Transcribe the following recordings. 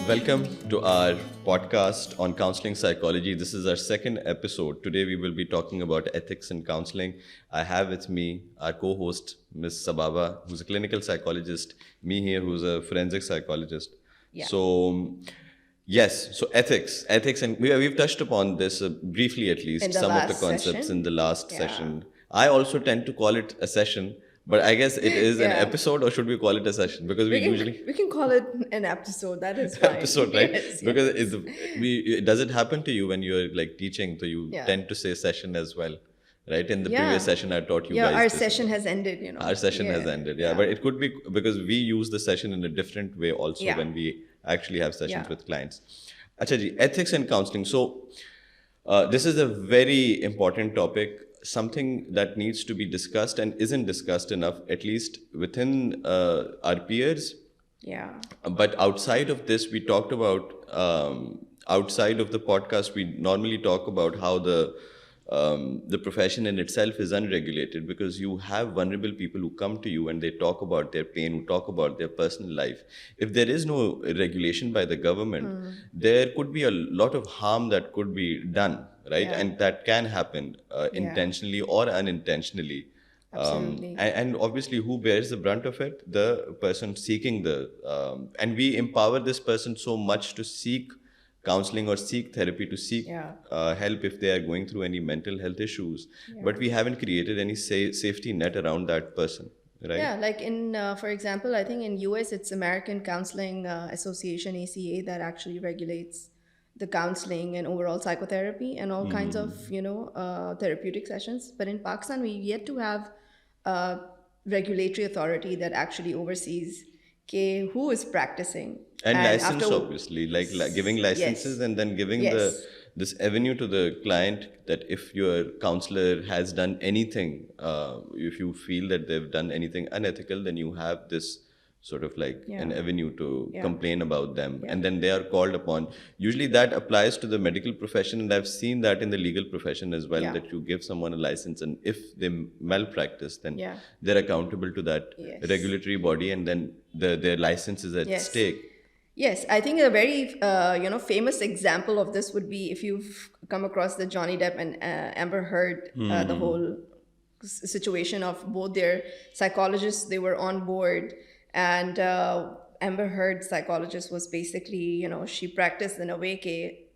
Welcome to our podcast on counseling psychology. This is our second episode. Today we will be talking about ethics in counseling. I have with me our co-host, Ms. Sababa, who's a clinical psychologist, me here, who's a forensic psychologist. Yeah. So, yes, so ethics, and we've touched upon this briefly at least, In the some of the last concepts session? in the last Yeah. session. I also tend to call it a session, but I guess it is an Yeah. episode, or should we call it a session? Because we usually We can call it an episode. That is fine. episode, right? Yes, Because yes. does it happen to you when you're like teaching? So you Yeah. tend to say session as well, right? In the Yeah. previous session, I taught you Yeah, guys. our this. session has ended. Our session has ended, yeah. But it could be because we use the session in a different way also Yeah. when we actually have sessions Yeah. with clients. Acha ji, ethics and counseling. So this is a very important topic, something that needs to be discussed and isn't discussed enough, at least within our peers. Yeah. But outside of this, we talked about, outside of the podcast, we normally talk about how the profession in itself is unregulated, because you have vulnerable people who come to you and they talk about their pain, who talk about their personal life. If there is no regulation by the government, there could be a lot of harm that could be done, right? Yeah. And that can happen intentionally or unintentionally. Absolutely. And obviously, who bears the brunt of it? The person seeking and we empower this person so much to seek counseling or seek therapy, to seek Yeah. help if they are going through any mental health issues. But we haven't created any safety net around that person, right? Yeah, like for example, I think in US it's American Counseling Association, ACA, that actually regulates the counseling and overall psychotherapy and all kinds of therapeutic sessions. But in Pakistan, we yet to have a regulatory authority that actually oversees who is practicing. And license, after- obviously, like giving licenses Yes. and then giving Yes. this avenue to the client that if your counselor has done anything, if you feel that they've done anything unethical, then you have this sort of like an avenue to complain about them, and then they are called upon. Usually that applies to the medical profession, and I've seen that in the legal profession as well, Yeah. that you give someone a license, and if they malpractice, then Yeah. they're accountable to that Yes. regulatory body, and then their license is at Yes. stake. Yes, I think a very famous example of this would be if you've come across the Johnny Depp and Amber Heard, the whole situation of both their psychologists. They were on board, and Amber Heard's psychologist was basically, she practiced in a way she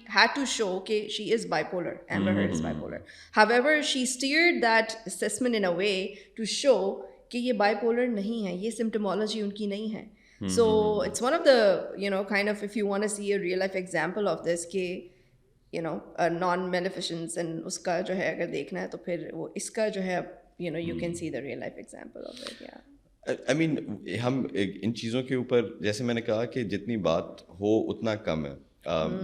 had to show she is bipolar. Amber Heard is bipolar. However, she steered that assessment in a way to show कि ये bipolar नहीं है, ये symptomology उनकी नहीं है. So it's one of the kind of, if you want to see a real life example of this, कि non-maleficence and उसका जो है अगर देखना है तो फिर वो इसका जो है you can see the real life example of it. Yeah. I mean, हम इन चीज़ों के ऊपर, जैसे मैंने कहा कि जितनी बात हो उतना कम है,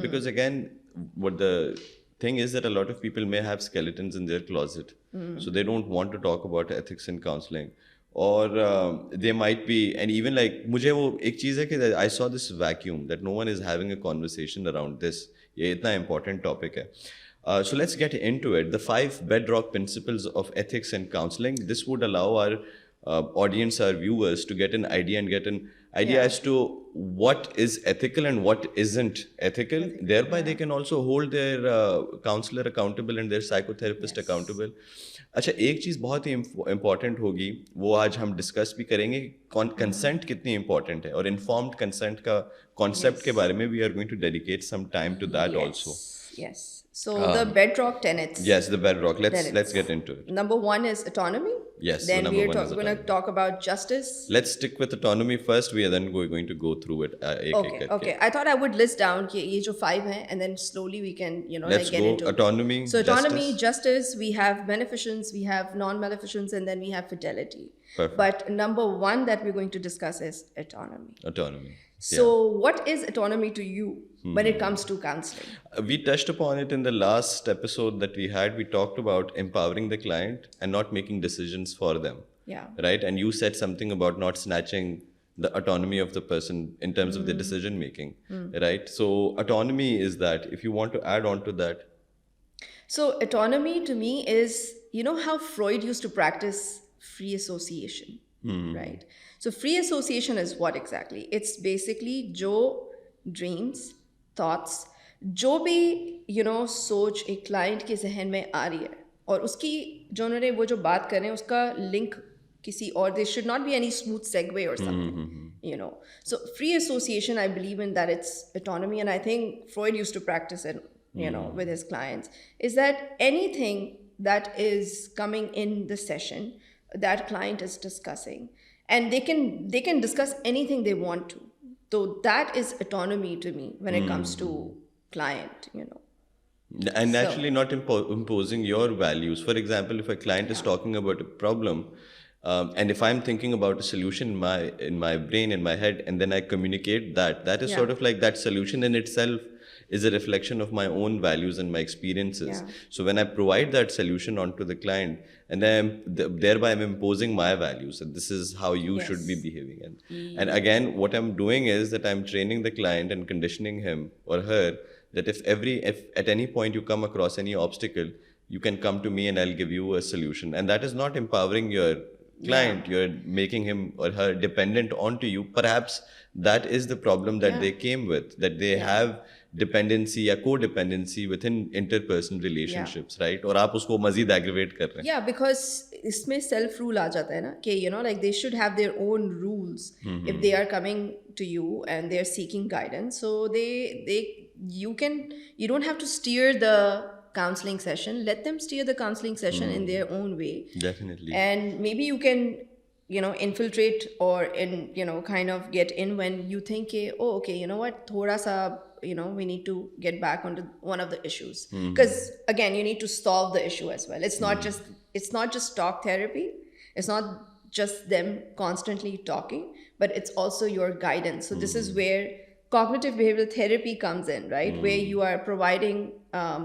because again what the thing is that a lot of people may have skeletons in their closet, so they don't want to talk about ethics in counseling, or they might be, and even like मुझे वो एक चीज़ है कि I saw this vacuum that no one is having a conversation around this. ये इतना important topic है. So let's get into it. The 5 bedrock principles of ethics and counseling. This would allow our audience, our viewers, to get an idea and get an idea as to what is ethical and what isn't ethical. Thereby, they can also hold their counselor accountable and their psychotherapist accountable. अच्छा, एक चीज़ बहुत ही important होगी, वो आज हम discuss भी करेंगे, consent कितनी इम्पॉर्टेंट है, और इन्फॉर्म्ड कंसेंट का कॉन्सेप्ट के बारे में we are going to dedicate some time to that also. Yes. So the bedrock tenets. Yes, the bedrock. Let's Tenets. get into it. Number 1 is autonomy. Yes, so Then number we're one is going to autonomy. talk about justice. Let's stick with autonomy first. We are then going to go through it. Okay. I thought I would list down कि ये जो 5 हैं, and then slowly we can Let's get go into autonomy. So autonomy, justice, we have beneficence, we have non-maleficence, and then we have fidelity. Perfect. But number 1 that we're going to discuss is autonomy. Autonomy. So what is autonomy to you when it comes to counseling? We touched upon it in the last episode that we had. We talked about empowering the client and not making decisions for them. Yeah. Right? And you said something about not snatching the autonomy of the person in terms of the decision making. Right? So autonomy is that. If you want to add on to that. So autonomy to me is, how Freud used to practice free association. right? So free association is what exactly? It's basically जो dreams, thoughts, जो भी सोच एक client के जहन में आ रही है और उसकी जो उन्होंने वो जो बात कर रहे हैं उसका लिंक किसी और, there should not be any smooth segue or something. So free association, I believe in that it's autonomy, and I think Freud used to practice it, with his clients, is that anything that is coming in the session that client is discussing, and they can discuss anything they want to. So that is autonomy to me when it comes to client. And So- actually not imposing your values. For example, if a client is talking about a problem, and if I'm thinking about a solution in my brain, in my head, and then I communicate that is Yeah. sort of like that solution in itself is a reflection of my own values and my experiences. Yeah. So when I provide that solution onto the client, and then thereby I'm imposing my values, and this is how you should be Yes. behaving. And again, what I'm doing is that I'm training the client and conditioning him or her that if at any point you come across any obstacle, you can come to me and I'll give you a solution. And that is not empowering your client. You're making him or her dependent onto you. Perhaps that is the problem that they came with, that they have dependency या codependency within interpersonal relationships, right? और आप उसको मजीद aggravate कर रहे हैं. Yeah, because इसमें self rule आ जाता है ना कि like they should have their own rules if they are coming to you and they are seeking guidance. So you don't have to steer the counseling session. Let them steer the counseling session in their own way. Definitely. And maybe you can infiltrate or kind of get in when you think oh okay, you know what, thoda sa we need to get back onto one of the issues, because again you need to solve the issue as well. It's not just talk therapy. It's not just them constantly talking, but it's also your guidance. So this is where cognitive behavioral therapy comes in, right? Where you are providing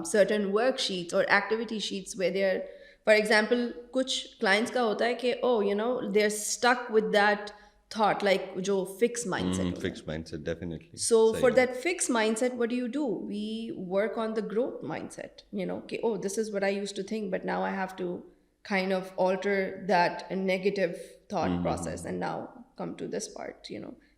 certain worksheets or activity sheets where they're, for example, कुछ clients का होता है कि they're stuck with that thought, like जो fixed mindset होता है. Fixed mindset, definitely. So Sahi for hai. that fixed mindset, what do? We work on the growth mindset. Okay, this is what I used to think, but now I have to kind of alter that negative thought process and now come to this part,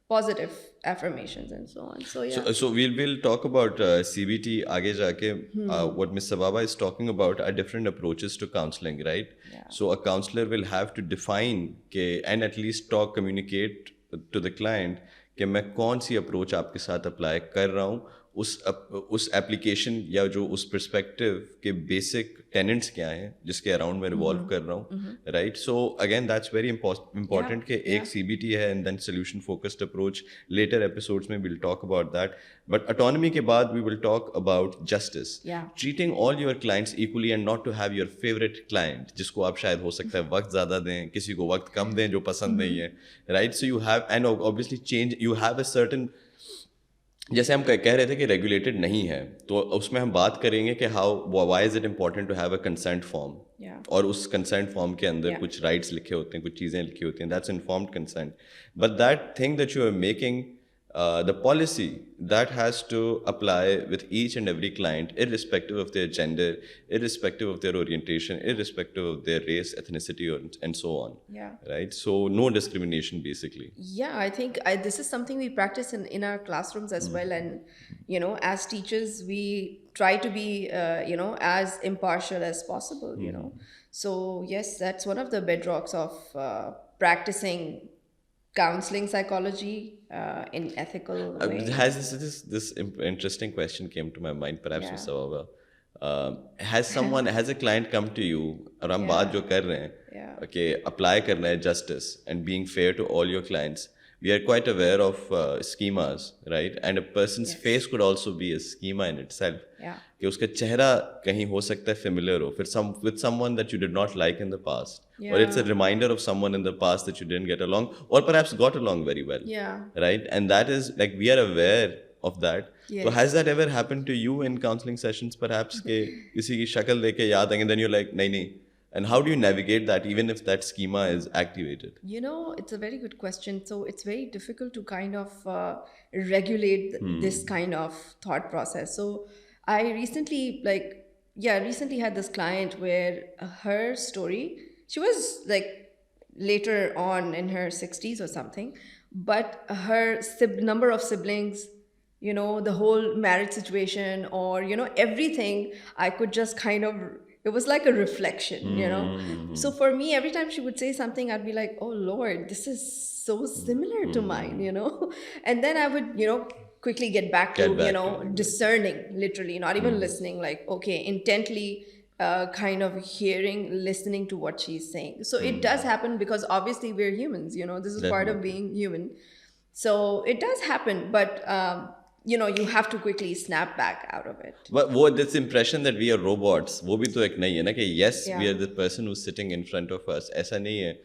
positive affirmations and so on. So yeah. So we'll talk about CBT आगे जाके. What Ms. Sababa is talking about are different approaches to counseling, right? Yeah. So a counselor will have to define and at least communicate to the client कि मैं कौन सी approach आपके साथ apply कर रहा हूँ, उस एप्लीकेशन या जो उस पर्सपेक्टिव के बेसिक टेनेंट्स क्या हैं जिसके अराउंड मैं रिवॉल्व कर रहा हूँ, right? So again that's very important कि एक सीबीटी है and then solution focused approach. Later episodes में will talk about that. But autonomy के बाद we will talk about justice, treating all your clients equally and not to have your favourite client जिसको आप शायद हो सकता है वक्त ज़्यादा दें, किसी को वक्त कम दें जो पसंद नहीं है, right? So you have and obviously change, you have a certain, जैसे हम कह रहे थे कि रेगुलेटेड नहीं है, तो उसमें हम बात करेंगे कि why is it important to have a consent form, और उस कंसेंट फॉर्म के अंदर कुछ राइट्स लिखे होते हैं, कुछ चीज़ें लिखी होती हैं, that's informed consent. But that thing that you are making, the policy that has to apply with each and every client, irrespective of their gender, irrespective of their orientation, irrespective of their race, ethnicity, and so on. Yeah. Right? So no discrimination, basically. Yeah, I think this is something we practice in our classrooms as well. And, as teachers, we try to be, as impartial as possible, So, yes, that's one of the bedrocks of practicing counseling psychology in ethical way. Has this interesting question came to my mind, perhaps, Ms. Sababa. Has a client come to you, और हम बात जो कर रहे हैं, okay, apply करना है justice and being fair to all your clients. We are quite aware of schemas, right? And a person's face could also be a schema in itself. Yeah. कि उसका चेहरा कहीं हो सकता है familiar हो, फिर with someone that you did not like in the past, or it's a reminder of someone in the past that you didn't get along, or perhaps got along very well. Yeah. Right? And that is like, we are aware of that. Yes. So has that ever happened to you in counseling sessions, perhaps, कि किसी की शक्ल देख के याद आएंगे, then you're like, नहीं. And how do you navigate that, even if that schema is activated? It's a very good question. So it's very difficult to kind of regulate this kind of thought process. So I recently had this client where her story, she was like later on in her 60s or something, but her number of siblings, you know, the whole marriage situation, or, you know, everything, I could just kind of, it was like a reflection, you know. So for me, every time she would say something, I'd be like, oh Lord, this is so similar to mine, you know. And then I would, you know, quickly get back to, Get back you know, to it. discerning, literally, not even listening, like, okay, intently kind of hearing, listening to what she's saying. So it does happen, because obviously we're humans, you know, this is part of Definitely. being human. So it does happen, but you know, you have to quickly snap back out of it. But वो this impression that we are robots, वो भी तो एक नहीं है ना कि yes, we Yeah. are the person who's sitting in front of us. ऐसा नहीं है.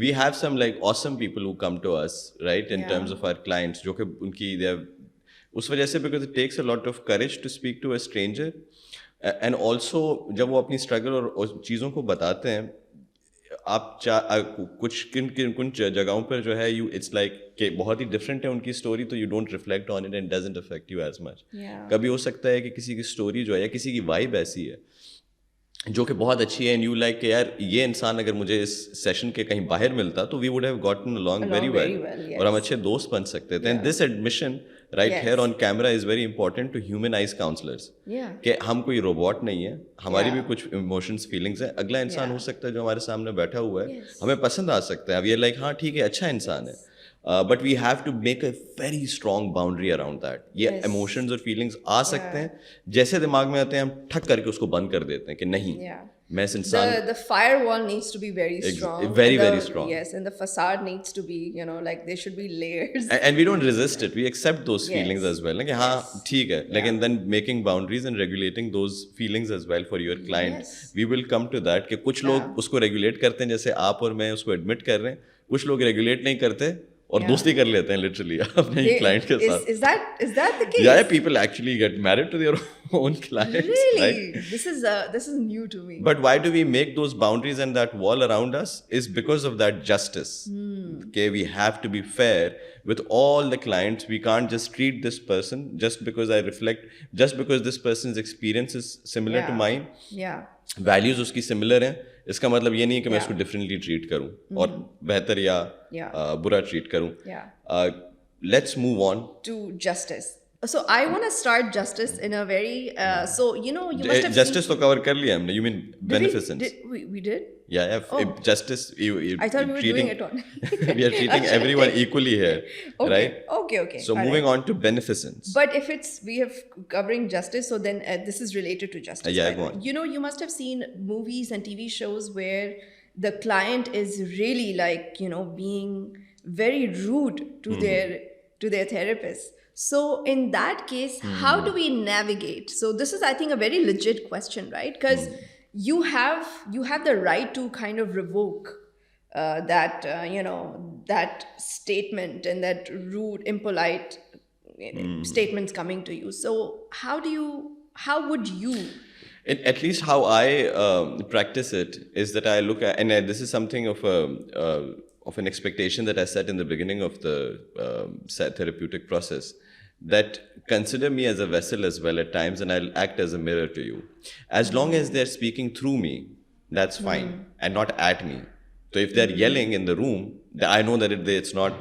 We have some like awesome people who come to us, right? In Yeah. terms of our clients, जो कि उनकी they have, उस वजह से because it takes a lot of courage to speak to a stranger, and also जब वो अपनी struggle और चीज़ों को बताते हैं, आप कुछ कुछ जगहों पर जो है यू इट्स लाइक कि बहुत ही डिफरेंट है उनकी स्टोरी, तो you don't reflect on it and doesn't affect you as much. Yeah. कभी हो सकता है कि किसी की स्टोरी जो है या किसी की वाइब ऐसी है जो कि बहुत अच्छी है, एंड यू लाइक कि यार ये इंसान अगर मुझे इस सेशन के कहीं बाहर मिलता तो we would have gotten along very very well, well, yes. और हम अच्छे दोस्त बन सकते थे. And this admission right Yes. Here on camera is very important to humanise counsellors, Yeah. कि हम कोई रोबोट नहीं है, हमारी Yeah. भी कुछ इमोशंस फीलिंग्स हैं. अगला इंसान Yeah. हो सकता है जो हमारे सामने बैठा हुआ है, Yes. हमें पसंद आ सकता है, अब ये लाइक हाँ ठीक है, अच्छा इंसान है, but we have to make a very strong boundary around that. ये Yes. इमोशंस और फीलिंग्स आ सकते हैं, जैसे दिमाग में आते हैं हम ठक करके उसको बंद कर देते हैं कि नहीं, Yeah. मैं इस इंसान The firewall needs to be very strong. very, And the- very strong. Yes, and the facade needs to be, you know, like there should be layers. and we don't resist it, we accept those Yes. feelings as well, like हाँ ठीक है, like and then making boundaries and regulating those feelings as well for your client. Yes. We will come to that कि कुछ लोग उसको regulate करते हैं, जैसे आप और मैं उसको admit कर रहे हैं, कुछ लोग regulate नहीं करते और Yeah. दोस्ती कर लेते हैं literally अपने They- client के साथ. is that the case? Yeah, people actually get married to their own clients. Really? Right? This is new to me. But why do we make those boundaries and that wall around us is because of that justice. Okay, we have to be fair with all the clients. We can't just treat this person just because just because this person's experience is similar to Yeah. mine, Yeah. values उसकी similar हैं, इसका मतलब ये नहीं है कि मैं Yeah. इसको differently treat करूँ और बेहतर या Yeah. बुरा treat करूँ. Yeah. Let's move on. To justice. So I want to start justice in a very so you know, you must have Justice तो cover कर लिया हमने. You mean seen, beneficence? we did. Yeah, yeah. Oh. Justice. I thought we were doing it on. We are treating everyone equally here, Okay. right? Okay. So All moving right. on to beneficence. But if we have covering justice, so then this is related to justice. Yeah, by the go way. on. You know, you must have seen movies and TV shows where the client is really like, you know, being very rude to their therapist. So in that case, how do we navigate? So this is, I think, a very legit question, right? Because you have the right to kind of revoke that you know, that statement and that rude, impolite statements coming to you. So how would you? At least how I practice it is that I look at, and this is something of an expectation that I set in the beginning of the therapeutic process, that consider me as a vessel as well at times, and I'll act as a mirror to you. As long as they're speaking through me, that's fine, and not at me. So if they're yelling in the room, I know that it's not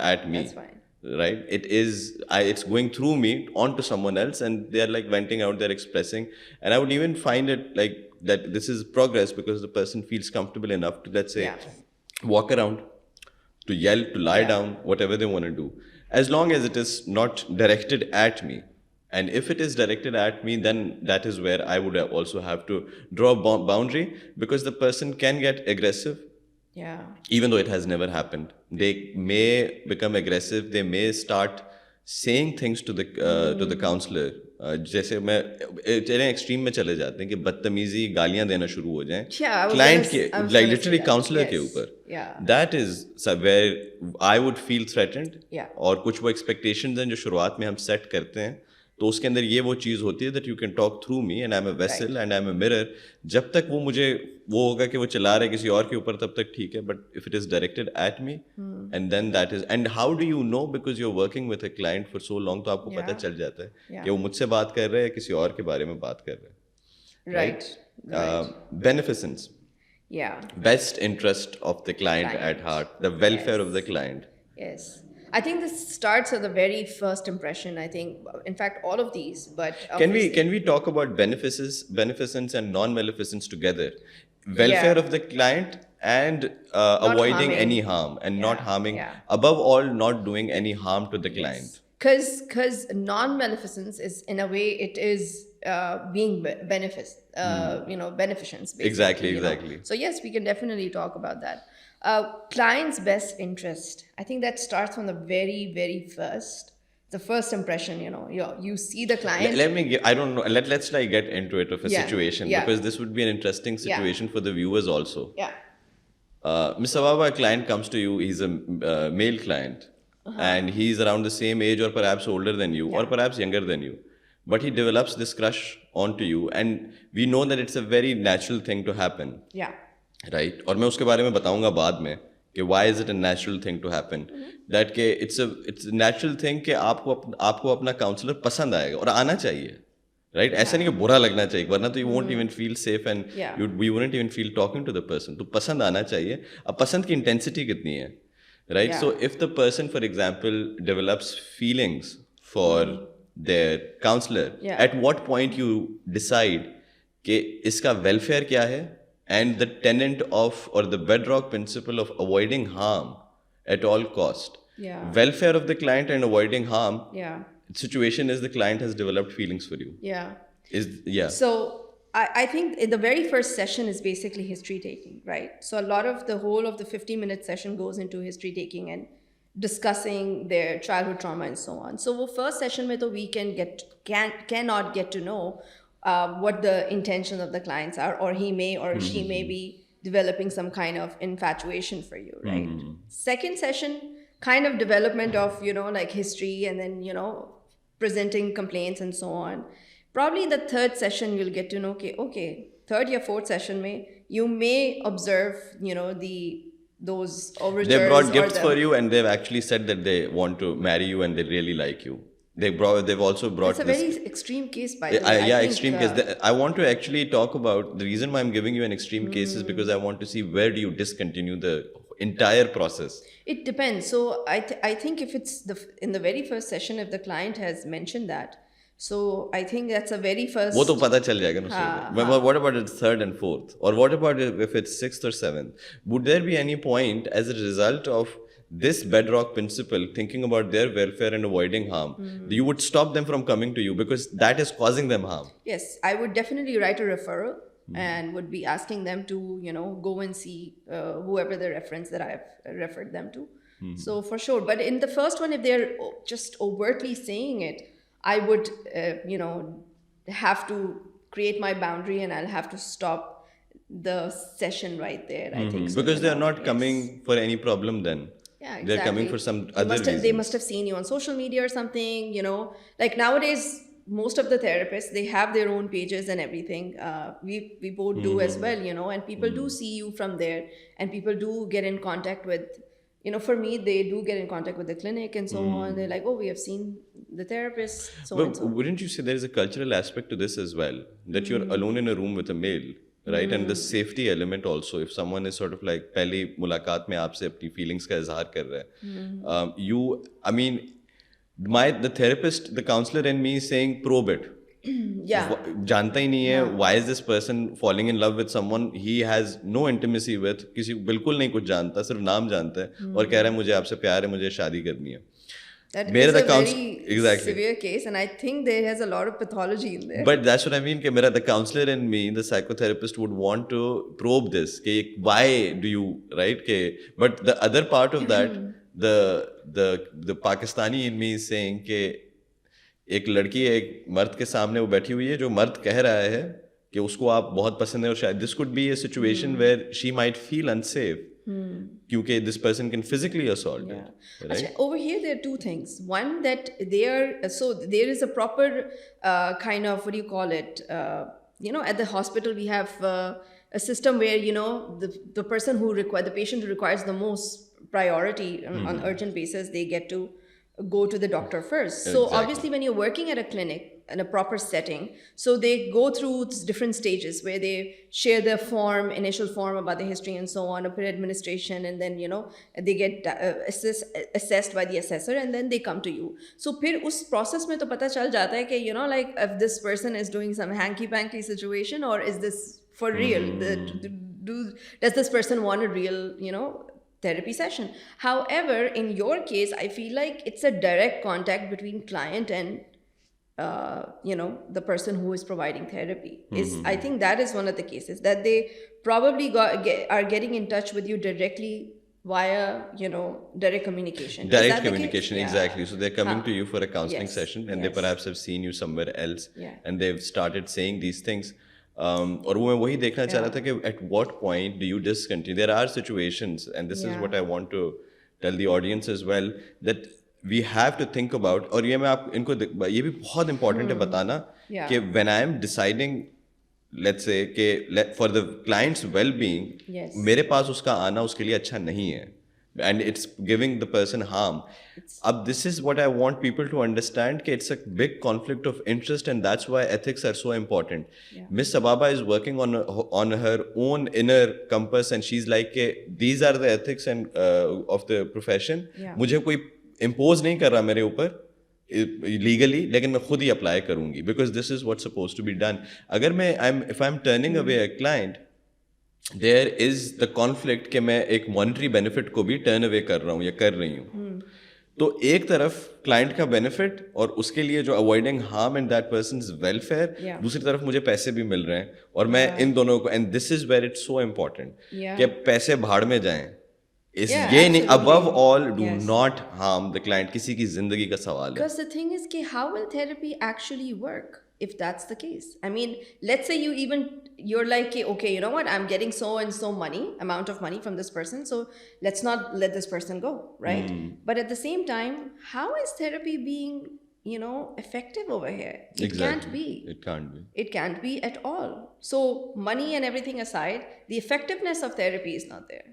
at me. That's fine. Right? It's going through me onto someone else, and they're like venting out, they're expressing. And I would even find it like that this is progress because the person feels comfortable enough to, let's say, walk around, to yell, to lie down, whatever they want to do. As long as it is not directed at me. And if it is directed at me, then that is where I would also have to draw a boundary, because the person can get aggressive. Yeah. Even though it has never happened, they may become aggressive. They may start saying things to the counselor. जैसे मैं चले extreme में चले जाते हैं कि बदतमीजी, गालियां देना शुरू हो जाएं क्लाइंट के, like literally counselor के ऊपर. That is where I would feel threatened. और कुछ वो expectations हैं जो शुरुआत में हम set करते हैं, तो उसके अंदर ये वो चीज़ होती है that you can talk through me and I'm a vessel and I'm a mirror. जब तक वो मुझे वो होगा कि वो चला रहे किसी और के ऊपर, तब तक ठीक है. But if it is directed at me, and then that is, and how do you know? Because you're working with a client for so long, तो आपको पता चल जाता है कि वो मुझसे बात कर रहे हैं, किसी और के बारे में बात कर रहे हैं. Right. Beneficence. Yeah. best interest of the client at Client. heart, the welfare of the Yes. client. Yes. I think this starts at the very first impression. I think, in fact, all of these, but Can we obviously, talk about beneficence and non-maleficence together? Welfare yeah, of the client and not avoiding any harming. harm and not Yeah, harming. yeah. Above all, not doing any harm to the Yes, client. because non-maleficence is, in a way, it is being beneficence basically. Exactly, You know? exactly. So yes, we can definitely talk about that. Client's best interest. I think that starts from the very, very first, the first impression. You see the client. Let me give, I don't know, let's like get into it of a Yeah, situation, yeah. because this would be an interesting Yeah. situation for the viewers also. Yeah. Mr. Awaba, a client comes to you, he's a male client, and he's around the same age or perhaps older than you, or Yeah. perhaps younger than you. But he develops this crush onto you, and we know that it's a very natural thing to happen, Yeah. right? और मैं उसके बारे में बताऊंगा बाद में कि why is it a natural thing to happen? That के it's a natural thing कि आपको अपना काउंसलर पसंद आएगा और आना चाहिए, राइट? ऐसा नहीं कि बुरा लगना चाहिए, वरना तो you won't even feel safe and Yeah. You won't even feel talking to the person. तो पसंद आना चाहिए. अब पसंद की इंटेंसिटी कितनी है, right? Yeah. So if the person for example develops feelings for their counsellor, Yeah. At what point you decide कि इसका वेलफेयर क्या है, एंड द टेनेंट ऑफ और the bedrock principle of avoiding harm at all cost. Yeah. Welfare of the client and avoiding harm. Yeah. Situation is the client has developed feelings for you. Yeah. Yeah. So I think in the very first session is basically history taking, right? So a lot of the whole of the 50-minute session goes into history taking and discussing their childhood trauma and so on. So the first session mein to we cannot get to know what the intentions of the clients are, or he may or she may be developing some kind of infatuation for you, right? Second session, kind of development of like history, and then presenting complaints and so on. Probably in the third session you'll get to know okay, third or fourth session you may observe those overtures. They brought gifts for you, and they've actually said that they want to marry you and they really like you. They've also brought It's a this. very extreme case, by the way. Yeah, I think, extreme case. I want to actually talk about the reason why I'm giving you an extreme case is because I want to see where do you discontinue the entire process. It depends. So I think if it's in the very first session, if the client has mentioned that, so I think that's a very first. वो तो पता चल जाएगा ना उससे. What about the third and fourth? Or what about if it's sixth or seventh? Would there be any point as a result of this bedrock principle, thinking about their welfare and avoiding harm, you would stop them from coming to you because that is causing them harm? Yes, I would definitely write a referral and would be asking them to, go and see whoever the reference that I've referred them to. So for sure. But in the first one, if they're just overtly saying it, I would, have to create my boundary and I'll have to stop the session right there. I think so. Because they are not coming for any problem then. Yeah, exactly. They're coming for some other reason. They must have seen you on social media or something, Like nowadays, most of the therapists, they have their own pages and everything. We both do as well, and people do see you from there, and people do get in contact with, for me, they do get in contact with the clinic and so on. They're like, oh, we have seen the therapist, so on and But so. wouldn't you say there is a cultural aspect to this as well? That you're alone in a room with a male, right? And the safety element also. If someone is sort of like पहली मुलाकात में आपसे अपनी feelings का इजहार कर रहा है, the therapist, the counselor in me is saying probe it. Yeah. जानता ही नहीं है why is this person falling in love with someone he has no intimacy with, किसी बिल्कुल नहीं कुछ जानता, सिर्फ नाम जानता है और कह रहा है मुझे आपसे प्यार है, मुझे शादी करनी है. That मेरे is a the very severe case, and I think there has a lot of pathology in there. But that's what I mean. कि the counselor in me, the psychotherapist, would want to probe this. कि why do you, right? But the other part of that, the Pakistani in me is saying कि एक लड़की एक मर्द के सामने वो बैठी हुई है जो मर्द कह रहा है कि उसको आप बहुत पसंद है और शायद this could be a situation where she might feel unsafe. क्योंकि this person can physically assault her. Right? Achha, over here there are two things. One, that there is a proper kind of, what do you call it, at the hospital we have a system where the person the patient who requires the most priority on urgent basis, they get to go to the doctor first. So Exactly. obviously when you're working at a clinic, in a proper setting. So they go through different stages where they share their initial form about the history and so on, a pre-administration, and then they get assessed by the assessor, and then they come to you. So फिर उस process में तो पता चल जाता है कि like if this person is doing some hanky-panky situation, or is this for real? Does this person want a real therapy session? However, in your case, I feel like it's a direct contact between client and the person who is providing therapy. I think that is one of the cases that they probably are getting in touch with you directly via direct communication. Direct communication, exactly. So they're coming to you for a counseling Yes, session, and they perhaps have seen you somewhere else, and they've started saying these things. और वो मैं वही देखना चाह रहा था कि at what point do you discontinue? There are situations, and this is what I want to tell the audience as well, that we have to think about. और ये मैं आप इनको ये भी बहुत important है बताना कि when I am deciding, let's say कि for the client's well-being, मेरे पास उसका आना उसके लिए अच्छा नहीं है, and it's giving the person harm. This is what I want people to understand, that it's a big conflict of interest, and that's why ethics are so important. Miss Sababa is working on her own inner compass, and she's like, these are the ethics and of the profession. मुझे कोई impose नहीं कर रहा मेरे ऊपर legally, लेकिन मैं खुद ही apply करूँगी, because this is what's supposed to be done. अगर if I'm turning away a client, there is the conflict कि मैं एक monetary benefit को भी turn away कर रहा हूँ या कर रही हूँ. तो एक तरफ client का benefit और उसके लिए जो avoiding harm and that person's welfare, दूसरी तरफ मुझे पैसे भी मिल रहे हैं, और मैं इन दोनों को, and this is where it's so important कि पैसे भाड़ में जाएं. ये नहीं, above all, do not harm the client. किसी की जिंदगी का सवाल है. Because the thing is कि how will therapy actually work if that's the case? I mean, let's say you're like, okay, you know what, I'm getting so and so amount of money from this person, so let's not let this person go, right? But at the same time, how is therapy being effective over here? It can't be. It can't be at all. So money and everything aside, the effectiveness of therapy is not there.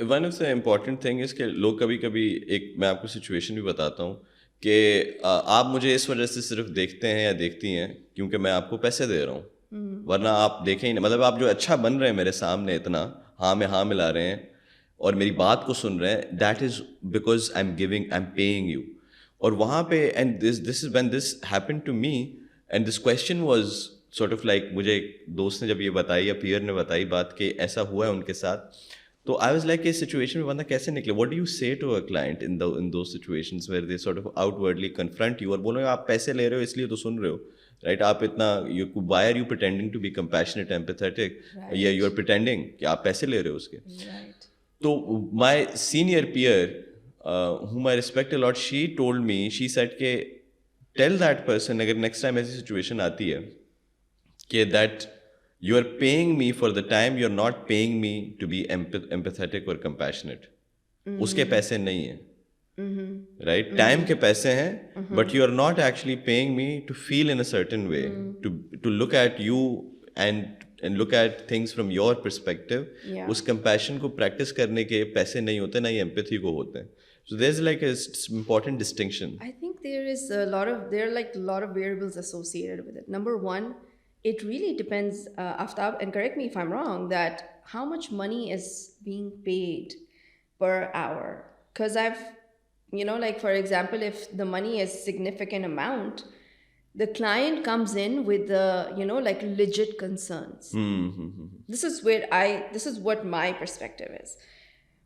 One of the important thing is कि लोग कभी मैं आपको situation भी बताता हूँ कि आप मुझे इस वजह से सिर्फ देखते हैं या देखती हैं क्योंकि मैं आपको पैसे दे रहा हूँ, वरना आप देखें ही नहीं. मतलब आप जो अच्छा बन रहे हैं मेरे सामने, इतना हाँ में हाँ मिला रहे हैं और मेरी बात को सुन रहे हैं, that is because I'm paying you. और वहाँ पे, and this is when this happened to me, and this question was sort of like, मुझे एक दोस्त ने जब ये बताई या पीयर ने बताई बात कि ऐसा हुआ है उनके साथ, तो I was like, इस situation में बंदा कैसे निकले? What do you say to a client in those situations where they sort of outwardly confront you और बोलो आप पैसे ले रहे हो इसलिए तो सुन रहे हो, right? आप इतना, why are you pretending to be compassionate, empathetic? Yeah, you are pretending कि आप पैसे ले रहे हो उसके. तो my senior peer, whom I respect a lot, she told me, she said कि tell that person अगर next time ऐसी situation आती है कि that you are paying me for the time, you're not paying me to be empathetic or compassionate. उसके पैसे नहीं हैं, right? Time के पैसे हैं, but you are not actually paying me to feel in a certain way, to look at you and look at things from your perspective. उस compassion को practice करने के पैसे नहीं होते, ना ही empathy को होते हैं. So there's like a important distinction. I think there are like a lot of variables associated with it. Number one, it really depends, Aftab, and correct me if I'm wrong, that how much money is being paid per hour. Because like for example, if the money is significant amount, the client comes in with the, like legit concerns. This is what my perspective is.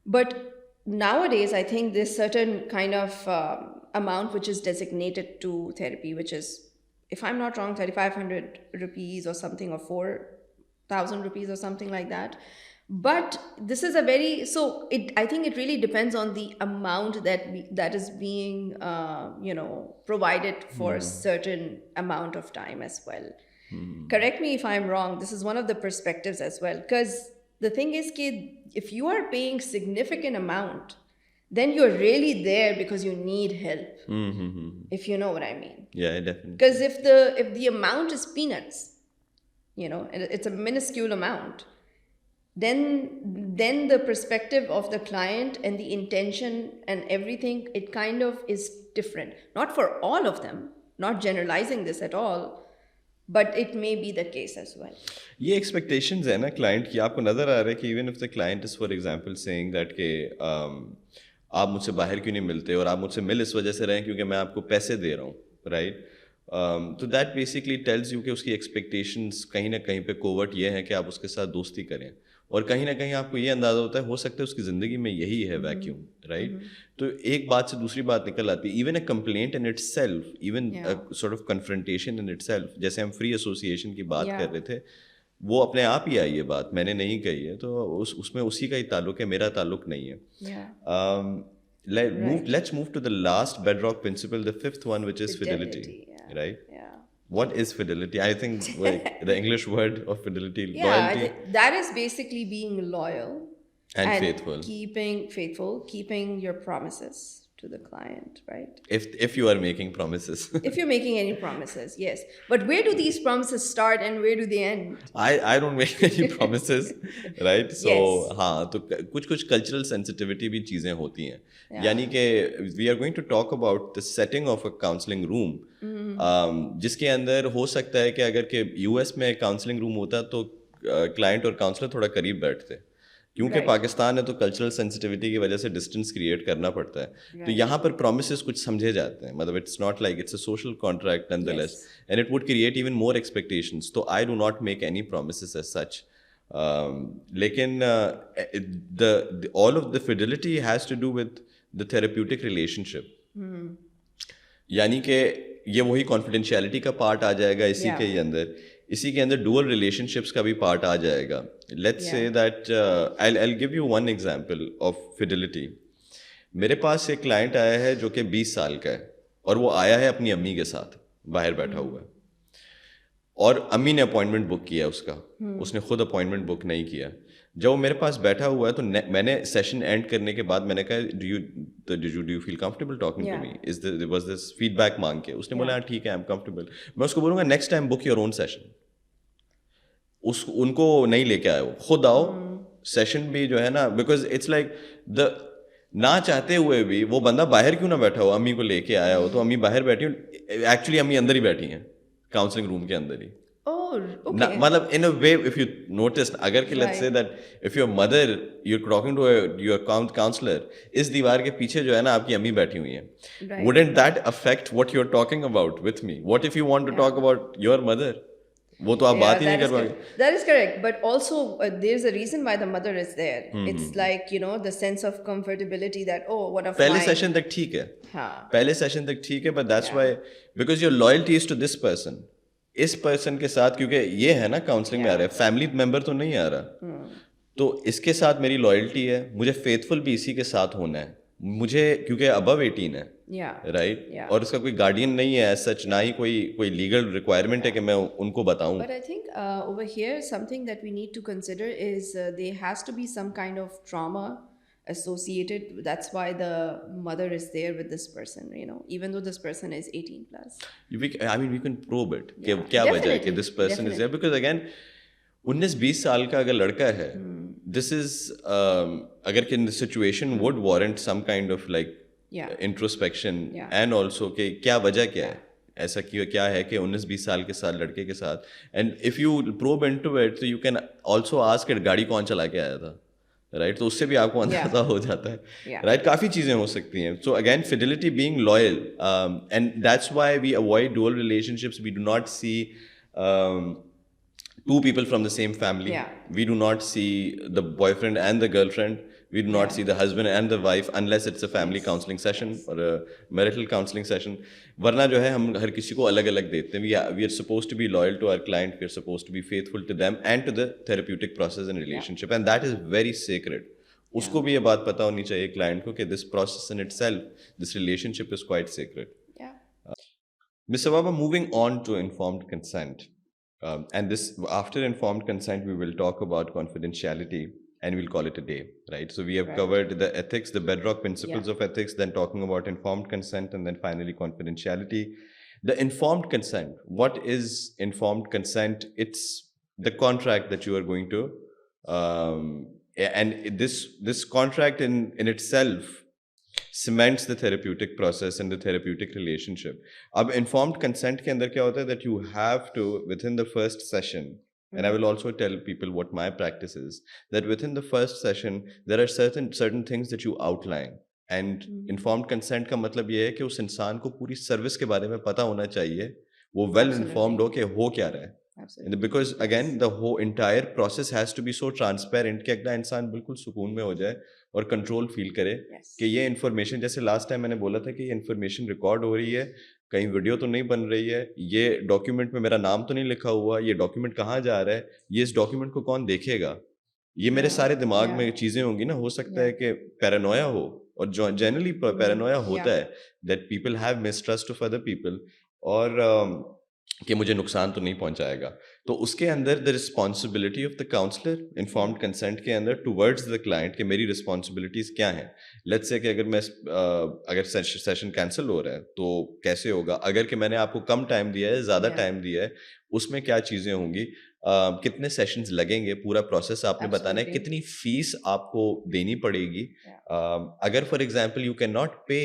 But nowadays, I think there's certain kind of amount which is designated to therapy, which is, if I'm not wrong, 3,500 rupees or something, or 4,000 rupees or something like that. But this is I think it really depends on the amount that is being, provided for a certain amount of time as well. Correct me if I'm wrong. This is one of the perspectives as well. Because the thing is, if you are paying significant amount, then you're really there because you need help. If you know what I mean. Yeah, definitely. Because if the amount is peanuts, it's a minuscule amount, then the perspective of the client and the intention and everything, it kind of is different. Not for all of them, not generalizing this at all, but it may be the case as well. ये expectations है ना client की, आपको नज़र आ रहा है कि even if the client is for example saying that कि आप मुझसे बाहर क्यों नहीं मिलते और आप मुझसे मिल इस वजह से रहे हैं क्योंकि मैं आपको पैसे दे रहा हूँ, राइट? तो दैट बेसिकली टेल्स यू कि उसकी एक्सपेक्टेशंस कहीं ना कहीं पे कोवर्ट ये है कि आप उसके साथ दोस्ती करें, और कहीं ना कहीं आपको ये अंदाज़ा होता है हो सकता है उसकी ज़िंदगी में यही है वैक्यूम, राइट? तो एक बात से दूसरी बात निकल आती है, even a complaint in its self, even sort of confrontation in its self, जैसे हम फ्री एसोसिएशन की बात कर रहे थे, वो अपने आप ही आई ये बात, मैंने नहीं कही है, तो उसमें उसी का ही ताल्लुक है, मेरा ताल्लुक नहीं है. Let's move to the last bedrock principle, the fifth one, which is fidelity, right? Yeah. What is fidelity? I think like the English word of fidelity, Yeah, loyalty that is basically being loyal and faithful. keeping your promises to the client, right? If you are making promises. If you're making any promises, yes. But where do these promises start and where do they end? I don't make any promises, right? So Yes. हाँ, तो कुछ cultural sensitivity भी चीज़ें होती हैं. यानी कि we are going to talk about the setting of a counseling room, जिसके अंदर हो सकता है कि अगर के US में counseling room होता तो client और counselor थोड़ा करीब बैठते, क्योंकि पाकिस्तान है तो कल्चरल सेंसिटिविटी की वजह से डिस्टेंस क्रिएट करना पड़ता है. तो यहाँ पर प्रोमिसेस कुछ समझे जाते हैं, मतलब it's not like it's a social contract nonetheless, and it would create even more expectations. तो I do not make any promises as such, लेकिन all of the fidelity has to do with the therapeutic relationship. यानी कि ये वही confidentiality का part आ जाएगा इसी के अंदर डुअल रिलेशनशिप्स का भी पार्ट आ जाएगा. Let's say that I give you one example of Fidelity. मेरे पास एक क्लाइंट आया है जो कि 20 साल का है, और वो आया है अपनी अम्मी के साथ, बाहर बैठा हुआ है, और अम्मी ने अपॉइंटमेंट बुक किया उसका, उसने खुद अपॉइंटमेंट बुक नहीं किया. जब वो मेरे पास बैठा हुआ है तो मैंने सेशन एंड करने के बाद मैंने कहा do you feel comfortable talking to me, was this feedback मांग के. उसने बोला ठीक है, आई एम कंफर्टेबल. मैं उसको बोलूँगा next time book your own session. उनको नहीं लेके आए, वो खुद आओ. सेशन भी जो है ना, बिकॉज इट्स लाइक द ना चाहते हुए भी वो बंदा बाहर क्यों ना बैठा हो, अम्मी को लेके आया हो, तो अम्मी बाहर बैठी हो, एक्चुअली अम्मी अंदर ही बैठी हैं काउंसलिंग रूम के अंदर ही. मतलब in a way if you notice, अगर कि let's say that if your mother you are talking to your counsellor, इस दीवार के पीछे जो है ना आपकी अम्मी बैठी हुई है, wouldn't that affect what you are talking about with me? What if you want to talk about your mother? वो तो आप बात ही नहीं कर पाएंगे. That is correct, but also there's a reason why the mother is there. It's like, the sense of comfortability that, oh, what a पहले session तक ठीक है, पहले सेशन तक ठीक है, but that's why because your loyalty is to this person, इस person के साथ, क्योंकि ये है ना काउंसलिंग में आ रहा है, फैमिली मेंबर तो नहीं आ रहा. तो इसके साथ मेरी लॉयल्टी है, मुझे फेथफुल भी इसी के साथ होना है, मुझे क्योंकि अबव 18 है, राइट? और उसका कोई गार्डियन नहीं है सच, ना ही कोई लीगल रिक्वायरमेंट है कि मैं उनको बताऊं. But I think over here something that we need to consider is there has to be some kind of trauma associated. That's why the mother is there with this person, even though this person is 18 plus. I mean, we can probe it. क्या वजह है कि this person is there? Because again, 19-20 साल का अगर लड़का है, this is अगर कि the situation would warrant some kind of like introspection and also कि क्या वजह क्या है, ऐसा क्या है कि 19-20 साल के साथ लड़के के साथ. and if you probe into it, so you can also ask it गाड़ी कौन चला के आया था, राइट? तो उससे भी आपको अंदाजा हो जाता है, राइट? काफ़ी चीज़ें हो सकती हैं. So again fidelity being loyal, and that's why we avoid dual relationships. We do not see two people from the same family. We do not see the boyfriend and the girlfriend. We do not see the husband and the wife unless it's a family counseling session or a marital counseling session. वरना जो है हम हर किसी को अलग अलग देते हैं. We are supposed to be loyal to our client. We are supposed to be faithful to them and to the therapeutic process and relationship. And that is very sacred. उसको भी ये बात पता होनी चाहिए client को कि this process in itself, this relationship is quite sacred. Ms. Awaba, moving on to informed consent. And this, after informed consent, we will talk about confidentiality and we'll call it a day, right? So we have covered the ethics, the bedrock principles of ethics, then talking about informed consent, and then finally confidentiality. The informed consent, what is informed consent? It's the contract that you are going to, and this contract in itself cements the therapeutic process and the therapeutic relationship. अब informed consent के अंदर क्या होता है that you have to within the first session, and I will also tell people what my practice is, that within the first session there are certain things that you outline. And informed consent का मतलब ये है कि उस इंसान को पूरी service के बारे में पता होना चाहिए, वो well informed हो कि हो क्या रहा है. Absolutely. Because again the whole entire process has to be so transparent कि अगला इंसान बिल्कुल सुकून में हो जाए और कंट्रोल फील करे Yes. कि ये इन्फॉर्मेशन, जैसे लास्ट टाइम मैंने बोला था कि ये इन्फॉर्मेशन रिकॉर्ड हो रही है, कहीं वीडियो तो नहीं बन रही है, ये डॉक्यूमेंट में मेरा नाम तो नहीं लिखा हुआ, ये डॉक्यूमेंट कहाँ जा रहा है, ये इस डॉक्यूमेंट को कौन देखेगा, ये मेरे सारे दिमाग में चीज़ें होंगी ना. हो सकता है कि पैरानोया हो, और जनरली पैरानोया होता है that people have mistrust of other people, और कि मुझे नुकसान तो नहीं पहुंचाएगा. तो उसके अंदर the responsibility of the counsellor informed consent के अंदर टुवर्ड्स द क्लाइंट कि मेरी रिस्पॉन्सिबिलिटीज़ क्या हैं. लेट्स से कि अगर मैं अगर सेशन कैंसिल हो रहा है तो कैसे होगा, अगर कि मैंने आपको कम टाइम दिया है, ज़्यादा टाइम दिया है, उसमें क्या चीज़ें होंगी, कितने सेशंस लगेंगे, पूरा प्रोसेस आपने बताना है, कितनी फीस आपको देनी पड़ेगी. अगर for example you can not पे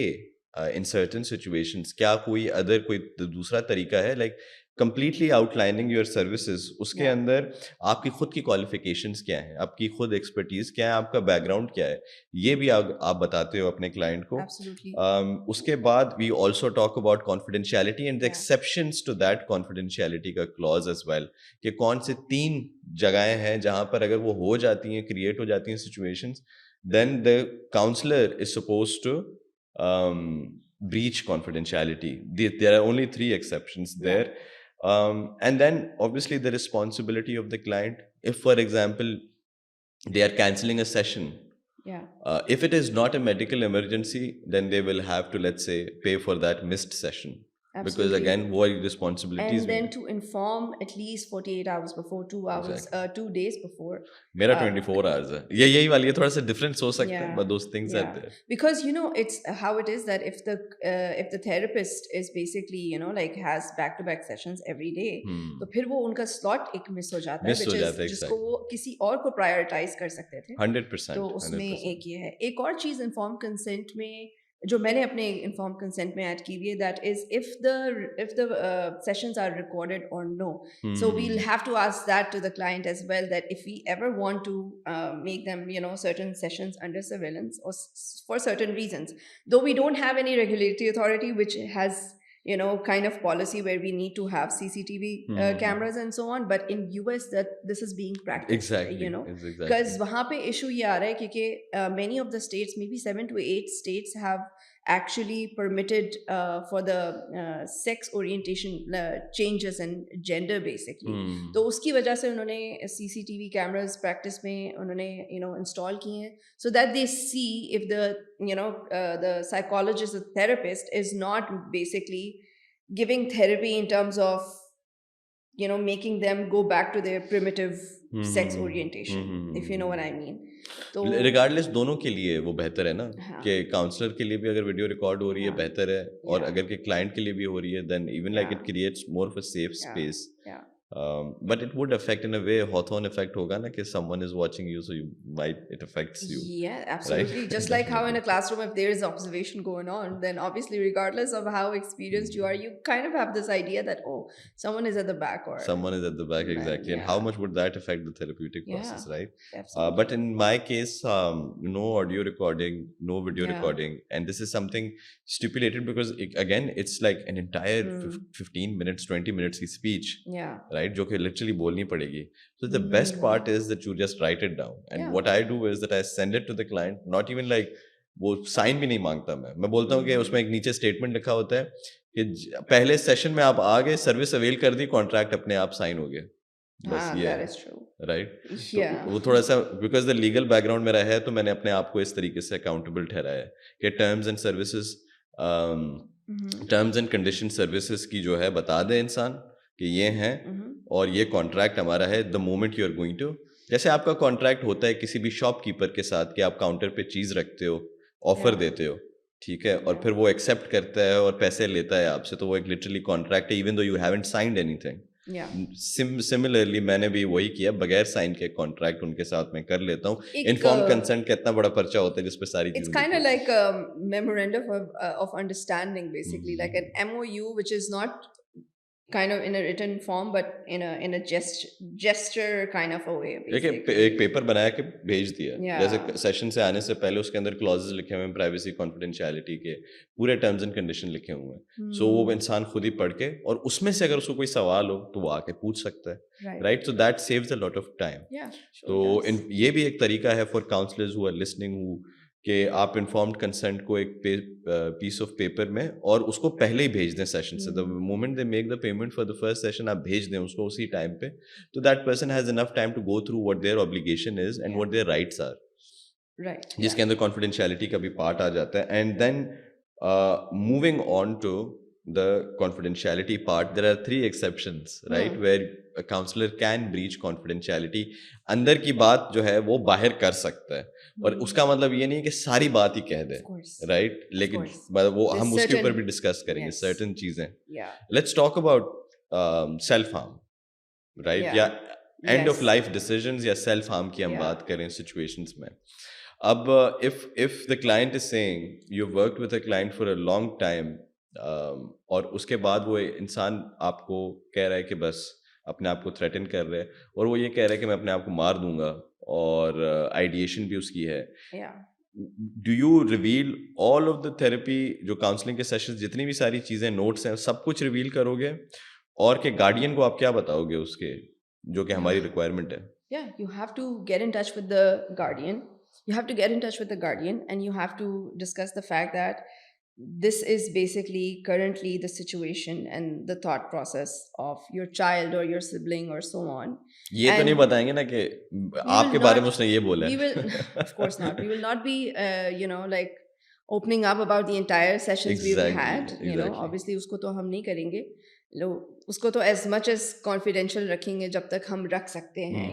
इन सर्टेन सिचुएशंस, क्या कोई अदर कोई दूसरा तरीका है, like completely outlining your services. उसके अंदर आपकी खुद की क्वालिफिकेशंस क्या हैं, आपकी खुद एक्सपर्टीज क्या है, आपका बैकग्राउंड क्या है, ये भी आप बताते हो अपने क्लाइंट को. उसके बाद we also talk about confidentiality and the exceptions to that confidentiality का क्लॉज एज वेल, कि कौन से 3 जगहें हैं जहां पर अगर वो हो जाती हैं, क्रिएट हो जाती हैं situations, then the counsellor is supposed to breach confidentiality. There are only 3 exceptions there. And then obviously the responsibility of the client, if for example they are cancelling a session, if it is not a medical emergency, then they will have to, let's say, pay for that missed session. Absolutely. Because again, what responsibilities, and then to inform at least 48 hours before, 2 hours, 2 days before. मेरा 24 hours है. यही वाली है, थोड़ा सा difference हो सकता है, but those things are there. Because you know it's how it is that if the therapist is basically, you know, like has back to back sessions every day, तो फिर वो उनका slot एक miss हो जाता है, जिसको वो किसी और को prioritize कर सकते थे. 100%. तो उसमें एक ये है. एक और चीज informed consent में जो मैंने अपने informed consent में ऐड की हुई है, that is if the sessions are recorded or no. So we'll have to ask that to the client as well, that if we ever want to make them, you know, certain sessions under surveillance or for certain reasons, though we don't have any regulatory authority which has, you know, kind of policy where we need to have CCTV cameras and so on, but in US that this is being practiced. Exactly. You know, because वहाँ पे issue ये आ रहा है क्योंकि many of the states, maybe 7 to 8 states have actually permitted for the sex orientation changes and gender basically. तो उसकी वजह से उन्होंने CCTV cameras practice में उन्होंने, you know, install किए हैं, so that they see if the, you know, the psychologist, the therapist is not basically giving therapy in terms of, you know, making them go back to their primitive sex orientation, if you know what I mean. तो regardless दोनों के लिए वो बेहतर है ना, कि counsellor के लिए भी अगर वीडियो रिकॉर्ड हो रही है बेहतर है, और अगर के क्लाइंट के लिए भी हो रही है, then even like it creates more of a safe space. But it would affect in a way, Hawthorne effect होगा ना, कि someone is watching you, so it affects you. Yeah, absolutely. Right? Just like how in a classroom, if there is observation going on, then obviously, regardless of how experienced you are, you kind of have this idea that, oh, someone is at the back, or someone is at the back, exactly. And how much would that affect the therapeutic process, right? Absolutely. But in my case, no audio recording, no video recording, and this is something stipulated because again, it's like an entire 15 minutes, 20 minutes की speech. Right, जो कि literally बोलनी पड़ेगी. So the best part is that you just write it down, and what I do is that I send it to the client. Not even like वो sign भी नहीं मांगता मैं बोलता हूँ कि उसमें एक नीचे स्टेटमेंट लिखा होता है कि पहले सेशन में आप आ गए, सर्विस अवेल कर दी, कॉन्ट्रैक्ट अपने आप साइन हो गए, बस ये है, राइट. तो वो थोड़ा सा बिकॉज द लीगल बैकग्राउंड मेरा है, तो मैंने अपने आप को इस तरीके से अकाउंटेबल ठहराया है कि terms and services, terms and condition services की जो है बता दे इंसान कि ये हैं, और ये कॉन्ट्रैक्ट हमारा है. The moment you are going to, जैसे आपका कॉन्ट्रैक्ट होता है किसी भी शॉपकीपर के साथ कि आप काउंटर पे चीज़ रखते हो, ऑफर देते हो, ठीक है, और फिर वो एक्सेप्ट करता है और पैसे लेता है आपसे, तो वो एक लिटरली कॉन्ट्रैक्ट है, even though you haven't signed anything. Yeah. Similarly मैंने भी वही किया, बगैर साइन के कॉन्ट्रैक्ट उनके साथ में कर लेता हूँ। एक इन्फॉर्म कंसेंट का इतना बड़ा पर्चा होता है जिसपे सारी it's चीजें kind लिखी of होती like a memorandum of understanding, basically, like an हैं। MOU, which is not kind of in a written form, but in a gesture kind of a way, देखिए basically. एक पेपर बनाया कि भेज दिया, जैसे Yeah. सेशन से आने से पहले उसके अंदर क्लॉजेस लिखे हुए हैं प्राइवेसी कॉन्फिडेंशियलिटी के, पूरे टर्म्स एंड कंडीशन लिखे हुए हैं। सो वो इंसान खुद ही पढ़ के, और उसमें से अगर उसको कोई सवाल हो तो वो आके पूछ सकता है, Right. Right? So that saves a lot of time. Yeah, sure तो does. ये भी एक तरीका है for counsellors who are listening, who कि आप इन्फॉर्म्ड कंसेंट को एक पीस ऑफ पेपर में, और उसको पहले ही भेज दें सेशन से। The moment they make the payment for the first session, आप भेज दें उसको उसी टाइम पे, तो that person has enough time to go through what their obligation is and Yeah. What their rights are, Right. जिसके अंदर कॉन्फिडेंशियलिटी का भी पार्ट आ जाता है। And then moving on to the confidentiality part, there are 3 exceptions, right, where a counsellor can breach confidentiality. अंदर की बात जो है वो बाहर कर सकता है, और उसका मतलब ये नहीं है कि सारी बात ही कह दे, Of course. राइट? Of लेकिन course. वो There's हम उसके ऊपर certain- भी डिस्कस करेंगे Yes. सर्टेन चीजें। Yeah. Let's talk about self harm, right? Yeah. या end of Yes. Life decisions या सेल्फ हार्म की हम Yeah. बात करें सिचुएशंस में। अब if the client is saying you worked with a client for a long time, और उसके बाद वो इंसान आपको कह रहा है कि बस अपने आप को थ्रेटन कर रहा है, और वो ये कह रहा है कि मैं अपने आप को मार दूंगा, और आइडिएशन भी उसकी है, Yeah. Do you reveal all of the therapy, जो काउंसलिंग के सेशंस, जितनी भी सारी चीजें, नोट्स हैं, सब कुछ रिवील करोगे, और कि गार्डियन को आप क्या बताओगे उसके, जो कि हमारी रिक्वायरमेंट है? Yeah, you have to get in touch with the guardian. You have to get in touch with the guardian, and you have to discuss the fact that this is basically currently the situation and the thought process of your child or your sibling or so on. ये तो नहीं And बताएंगे ना कि we आपके will बारे में not, उसने ये बोला we will, है। of course not. We will not be, like opening up about the entire sessions we've Exactly, had. exactly. Obviously उसको तो हम नहीं करेंगे. उसको तो as much as confidential रखेंगे जब तक हम रख सकते हैं,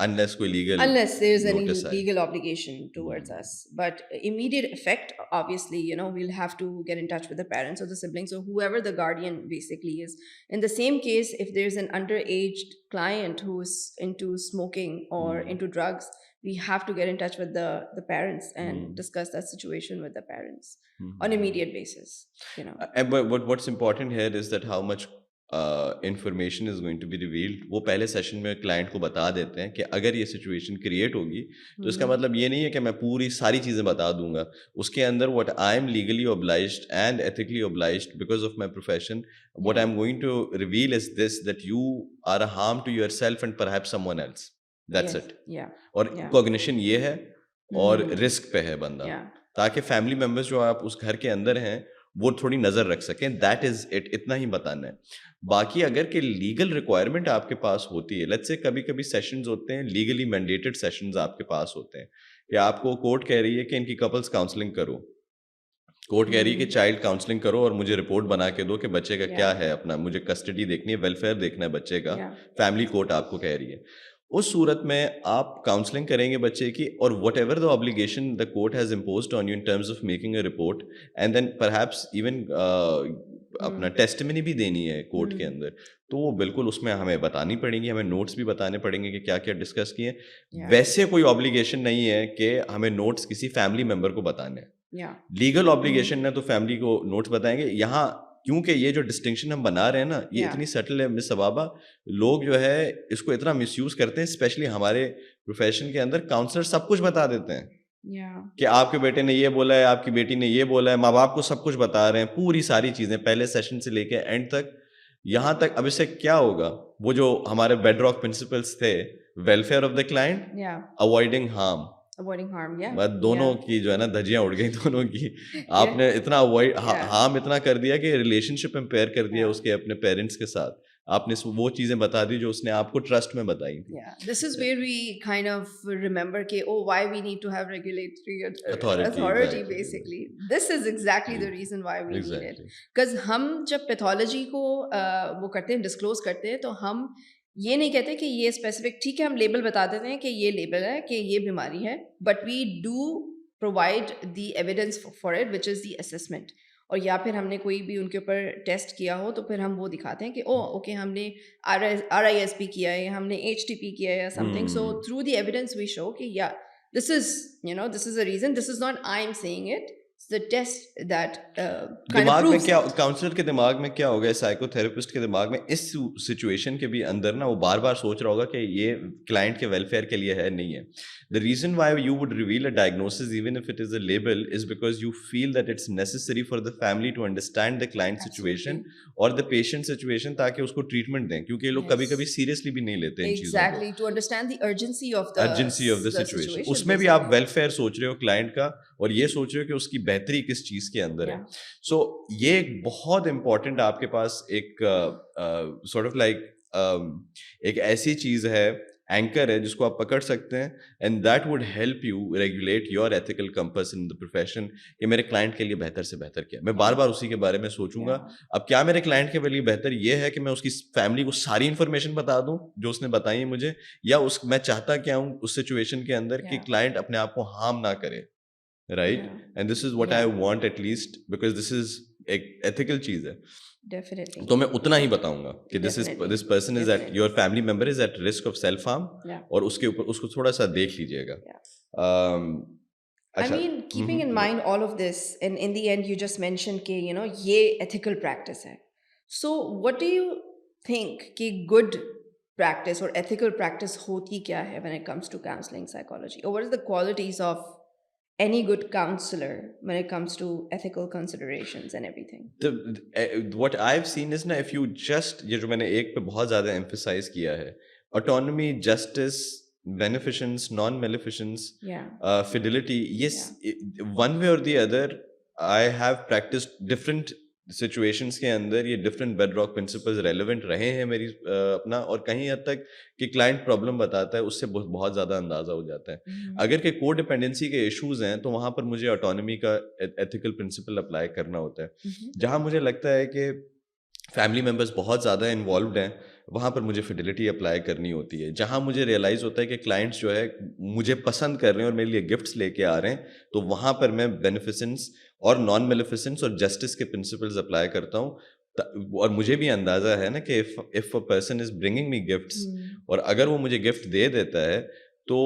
Unless कोई legal unless there's any notice आए। legal obligation towards us. But immediate effect, obviously, we'll have to get in touch with the parents or the siblings or whoever the guardian basically is. In the same case, if there's an underage client who's into smoking or into drugs, we have to get in touch with the parents and discuss that situation with the parents on immediate basis. But what's important here is that how much information is going to be revealed. वो पहले session में client को बता देते हैं कि अगर ये सिचुएशन क्रिएट होगी तो इसका मतलब ये नहीं है कि मैं पूरी सारी चीज़ें बता दूंगा। उसके अंदर what I am legally obliged and ethically obliged because of my profession, what I'm going to reveal is this, that you are a harm to yourself and perhaps someone else. That's Yes. it. Yeah. और cognition ये है, और risk पे है बंदा, Yeah. ताकि family members जो आप उस घर के अंदर हैं वो थोड़ी नजर रख सकें। दैट इज इट, इतना ही बताना है। बाकी अगर कि लीगल रिक्वायरमेंट आपके पास होती है, लेट्स से कभी कभी सेशंस होते हैं, लीगली मैंडेटेड सेशंस आपके पास होते हैं, कि आपको कोर्ट कह रही है कि इनकी कपल्स काउंसलिंग करो, कोर्ट कह रही है कि चाइल्ड काउंसलिंग करो और मुझे रिपोर्ट बना के दो कि बच्चे का क्या है, अपना मुझे कस्टडी देखनी है, वेलफेयर देखना है बच्चे का, फैमिली कोर्ट आपको कह रही है। उस सूरत में आप काउंसलिंग करेंगे बच्चे की, और whatever the obligation the court has imposed on you in terms of making a report, and then perhaps even अपना टेस्टिमनी भी देनी है कोर्ट के अंदर, तो वो बिल्कुल उसमें हमें बतानी पड़ेंगी, हमें नोट्स भी बताने पड़ेंगे कि क्या क्या डिस्कस किए। वैसे कोई ऑब्लिगेशन नहीं है कि हमें नोट्स किसी फैमिली मेम्बर को बताने हैं। लीगल ऑब्लिगेशन है तो फैमिली को नोट्स बताएंगे। यहाँ क्योंकि ये जो डिस्टिंक्शन हम बना रहे हैं ना, ये इतनी सटल है मिस सबाबा, लोग जो है इसको इतना मिसयूज करते हैं, स्पेशली हमारे प्रोफेशन के अंदर काउंसलर सब कुछ बता देते हैं कि आपके बेटे ने ये बोला है, आपकी बेटी ने ये बोला है, माँ बाप को सब कुछ बता रहे हैं, पूरी सारी चीजें पहले सेशन से लेके एंड तक। यहाँ तक अब इससे क्या होगा, वो जो हमारे बेडरॉक प्रिंसिपल्स थे, welfare of the client, avoiding harm, दोनों की जो है ना धज्जियां उड़ गई दोनों की। आपने इतना अवॉइड हार्म इतना कर दिया कि रिलेशनशिप इम्पेयर कर दिया उसके अपने पेरेंट्स के साथ। आपने वो चीजें बता दी जो उसने आपको ट्रस्ट में बताई थी। This is where we kind of remember कि why we need to have regulatory authority basically. This is exactly the reason why we need it. Because हम जब पैथोलॉजी को वो करते हैं, डिस्क्लोज करते हैं, तो हम ये नहीं कहते कि ये स्पेसिफिक, ठीक है हम लेबल बता देते हैं कि ये लेबल है कि ये बीमारी है, but we do provide the evidence for it, which is the assessment. और या फिर हमने कोई भी उनके ऊपर टेस्ट किया हो तो फिर हम वो दिखाते हैं कि ओ ओके हमने RISP किया है, हमने HTP किया है या something. So through the evidence we show कि या this is this is a reason, this is not I am saying it, the test that kind of दिमाग में proves क्या, it. काउंसलर के दिमाग में क्या होगा, साइकोथेरेपिस्ट के दिमाग में इस सिचुएशन के भी अंदर ना वो बार बार सोच रहा होगा कि ये क्लाइंट के वेलफेयर के लिए है नहीं है. The reason why you would reveal a diagnosis even if it is a label is because you feel that it's necessary for the family to understand the client situation और the patient situation, ताकि उसको treatment दें, क्योंकि ये लोग कभी कभी seriously भी नहीं लेते इन चीजों को. Exactly, to understand the urgency of the urgency of the the situation, situation उसमें भी आप basically. वेलफेयर सोच रहे हो क्लाइंट का और ये सोच रहे हो कि उसकी बेहतरी किस चीज के अंदर है. Yeah. सो ये एक बहुत इंपॉर्टेंट आपके पास एक सॉर्ट ऑफ लाइक एक ऐसी चीज है, एंकर है जिसको आप पकड़ सकते हैं, and that would help you regulate your ethical compass in the profession कि मेरे क्लाइंट के लिए बेहतर से बेहतर क्या. मैं बार बार उसी के बारे में सोचूंगा. अब क्या मेरे क्लाइंट के लिए बेहतर ये है कि मैं उसकी फैमिली को सारी इन्फॉर्मेशन बता दूं जो उसने बताई है मुझे, या उस मैं चाहता क्या हूं उस सिचुएशन के अंदर कि क्लाइंट अपने आप को हार्म ना करे, right. And this is what I want at least, because this is एक एथिकल चीज है. Definitely. तो मैं उतना ही बताऊंगा कि this person is at, your family member is at risk of self harm, और उसके ऊपर उसको थोड़ा सा देख लीजिएगा. I mean, keeping in mind all of this, and in the end, you just mentioned कि ये ethical practice है. So, what do you think कि good practice or ethical practice होती क्या है when it comes to counseling psychology? Or what are the qualities of any good counselor when it comes to ethical considerations and everything? What I've seen is ना, if you just, ये जो मैंने एक पे बहुत ज़्यादा emphasize किया है, autonomy, justice, beneficence, non-maleficence, fidelity, yes, one way or the other, I have practiced different situations के अंदर ये डिफरेंट बेडरॉक प्रिंसिपल्स रेलेवेंट रहे हैं मेरी अपना, और कहीं हद तक कि क्लाइंट प्रॉब्लम बताता है उससे बहुत ज़्यादा अंदाज़ा हो जाता है. अगर के को डिपेंडेंसी के इश्यूज हैं तो वहाँ पर मुझे ऑटोनॉमी का एथिकल प्रिंसिपल अप्लाई करना होता है. जहाँ मुझे लगता है कि फैमिली मेम्बर्स बहुत ज़्यादा इन्वॉल्व हैं, वहाँ पर मुझे फिडिलिटी अप्लाई करनी होती है. जहाँ मुझे रियलाइज़ होता है कि क्लाइंट्स जो है मुझे पसंद कर रहे हैं और मेरे लिए गिफ्ट्स लेके आ रहे हैं, तो वहाँ पर मैं बेनिफिसेंस और नॉन मेलिफिसेंस और जस्टिस के प्रिंसिपल्स अप्लाई करता हूँ. और मुझे भी अंदाज़ा है ना कि if a person is bringing me gifts, और अगर वो मुझे गिफ्ट दे देता है तो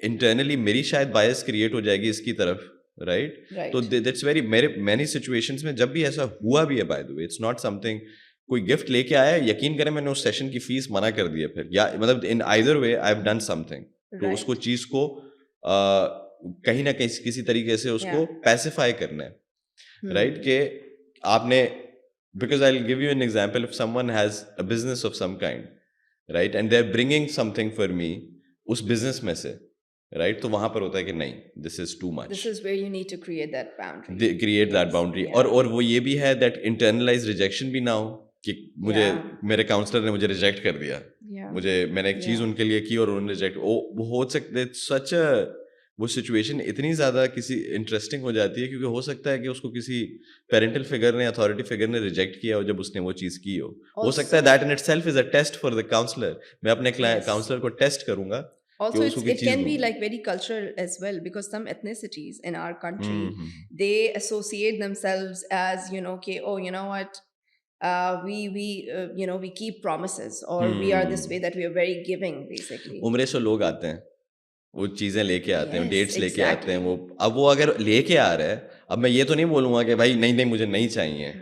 इंटरनली मेरी शायद बायस क्रिएट हो जाएगी इसकी तरफ, राइट. तो दैट्स वेरी, मेरे मैनी सिचुएशंस में जब भी ऐसा हुआ भी है, by the way, it's not something कोई गिफ्ट लेके आया, यकीन करें मैंने उस सेशन की फीस मना कर दिया फिर, या मतलब in either way I have done something, तो उसको चीज़ को कहीं ना कहीं किसी तरीके से उसको पैसिफाई करना है, राइट. कि आपने, because I'll give you an example, if someone has a business of some kind, right, and they're bringing something for me उस business में से, right, तो वहाँ पर होता है कि नहीं, this is too much. This is where you need to create that boundary. They create that boundary. और वो ये भी है that internalized rejection भी ना हो कि मुझे मेरे काउंसलर ने मुझे रिजेक्ट कर दिया, मैंने एक चीज़ उनके लिए की और उन्होंने रिजेक्ट, वो हो सकता है सच वो सिचुएशन इतनी ज़्यादा किसी इंटरेस्टिंग हो जाती है, क्योंकि हो सकता है कि उसको किसी पेरेंटल फिगर ने, अथॉरिटी फिगर ने रिजेक्ट किया हो जब उसने वो चीज़ की हो सकता है that in itself is a test for the counsellor. मैं अपने काउंसलर को टेस्ट करूंगा. Also, it can be like very cultural as well, because some ethnicities in our country, they associate themselves as, okay, oh, you know what, we keep promises, or we are this way, that we are very giving, basically. उम्रे से लोग आते हैं, वो चीज़ें लेके आते हैं, dates लेके आते हैं, वो अब वो अगर लेके आ रहा है, अब मैं ये तो नहीं बोलूँगा कि भाई नहीं नहीं मुझे नहीं चाहिए.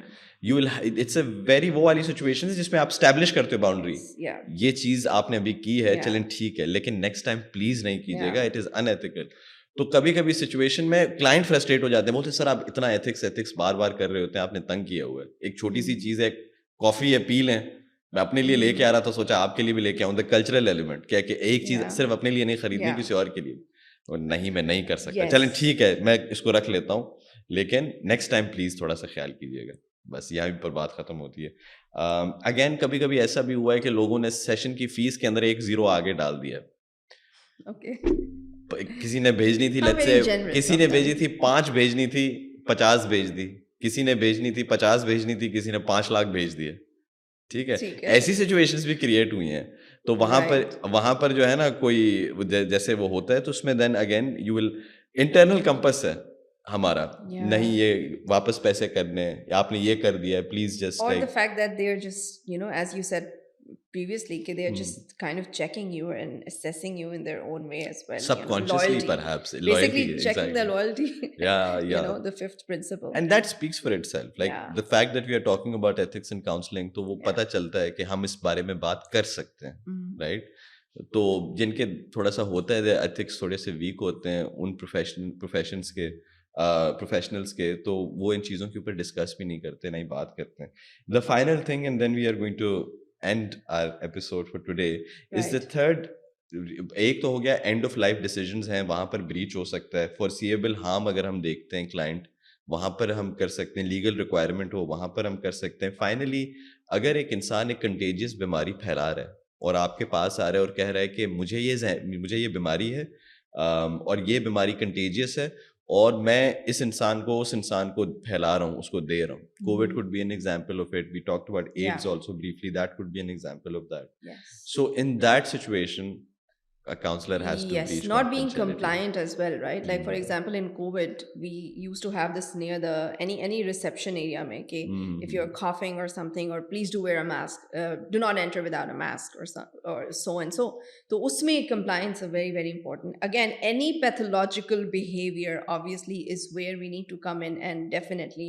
You will, it's a very वो वाली सिचुएशन है जिसमें आप स्टैब्लिश करते हो बाउंड्री, ये चीज़ आपने अभी की है, चलें ठीक है, लेकिन नेक्स्ट टाइम प्लीज़ नहीं कीजिएगा, इट इज़ अनएथिकल. तो कभी कभी सिचुएशन में क्लाइंट फ्रस्ट्रेट हो जाते हैं, बोलते सर आप इतना एथिक्स बार बार कर रहे होते हैं, आपने तंग किया हुआ है, एक छोटी सी चीज़ है, कॉफ़ी है, पी लें, मैं अपने लिए लेके आ रहा था, सोचा आपके लिए भी लेके आऊँ. द कल्चरल एलिमेंट क्या कि एक चीज़ सिर्फ अपने लिए नहीं खरीदनी, किसी और के लिए, और नहीं मैं नहीं कर सकता, चलें ठीक है मैं इसको रख लेता हूँ, लेकिन नेक्स्ट टाइम प्लीज़ थोड़ा सा ख्याल कीजिएगा. बस यहाँ पर बात ख़त्म होती है. अगेन कभी कभी ऐसा भी हुआ है कि लोगों ने सेशन की फीस के अंदर 1 0 आगे डाल दिया. किसी ने भेजनी थी, लेट्स से किसी ने भेजी थी 5 भेजनी थी, 50 भेज दी, किसी ने भेजनी थी 50 भेजनी थी, किसी ने 5 लाख भेज दिए. ठीक है, ऐसी सिचुएशंस भी क्रिएट हुई हैं. तो वहां पर जो है ना, कोई जैसे वो होता है, तो उसमें then again you will, internal compass है, हमारा Yeah. नहीं ये वापस पैसे करने हैं या आपने ये कर दिया है please just Or the like fact that they're just, you know, as you said previously, they're just kind of checking you and assessing you in their own way as well. subconsciously Loyalty. perhaps Basically, loyalty checking their exactly loyalty. yeah The fifth principle. and that speaks for itself like Yeah. the fact that we are talking about ethics and counseling तो वो पता चलता है कि हम इस बारे में बात कर सकते हैं right तो जिनके थोड़ा सा होता है एथिक्स थोड़े से वीक होते हैं उन प्रोफेशंस के प्रोफेशनल्स के तो वो इन चीज़ों के ऊपर डिस्कस भी नहीं करते नहीं बात करते हैं the final thing and then we are going to end our episode for today is the third एक तो हो गया एंड ऑफ लाइफ डिसीजंस हैं वहाँ पर ब्रीच हो सकता है फॉरसीएबल हार्म अगर हम देखते हैं क्लाइंट वहाँ पर हम कर सकते हैं लीगल रिक्वायरमेंट हो वहाँ पर हम कर सकते हैं फाइनली अगर एक इंसान एक कंटेजियस बीमारी फैला रहा है और आपके पास आ रहा है और कह रहा है कि मुझे ये बीमारी है और ये बीमारी कंटेजियस है और मैं इस इंसान को उस इंसान को फैला रहा हूँ उसको दे रहा हूँ Covid could be an example of it we talked about AIDS also briefly that could be an example of that so in that situation a counselor has to Yes, breach not being confidentiality. compliant as well, right? Like for example, in COVID, we used to have this near the any reception area mein ke if you're coughing or something, or please do wear a mask, do not enter without a mask or so and so. So usme compliance is very very important. Again, any pathological behavior obviously is where we need to come in and definitely